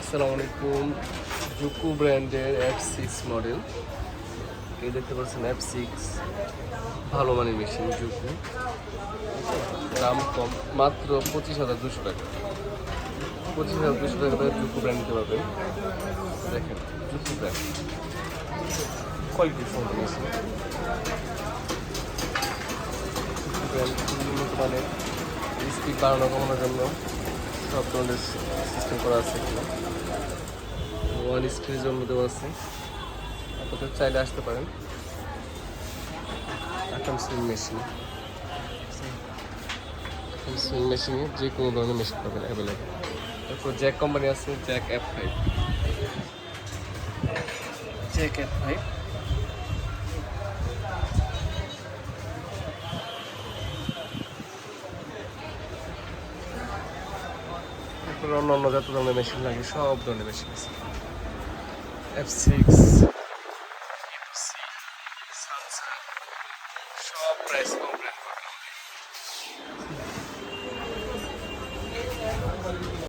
আসসালামু আলাইকুম। জুকু ব্র্যান্ডের F6 মডেল, এই দেখতে পাচ্ছেন F6 ভালো মানের মেশিন। জুকু দাম কম, মাত্র 25,200 টাকা। 25,200 টাকা দিয়ে জুকু ব্র্যান্ড নিতে পারবেন। দেখেন Dzukou brand quality phone machine. Dzukou brand উন্নত মানের, স্পিড বাড়ানো কমানোর জন্য সব ধরনের সিস্টেম করা আছে। এখানে ওয়ান স্ক্রিনের জন্য দেওয়া আছে, আপনাদের চাইলে আসতে পারেন। আকাম সুইং মেশিন, সুইং মেশিনে যে কোনো ধরনের মেশিন পাবেন অ্যাভেলেবেল। তারপর জ্যাক কোম্পানি আছে, জ্যাক F5, জ্যাক F5। তারপর অন্য যত ধরনের মেশিন লাগে সব ধরনের মেশিন আছে। F6, সব প্রাইস কম, ব্র্যান্ড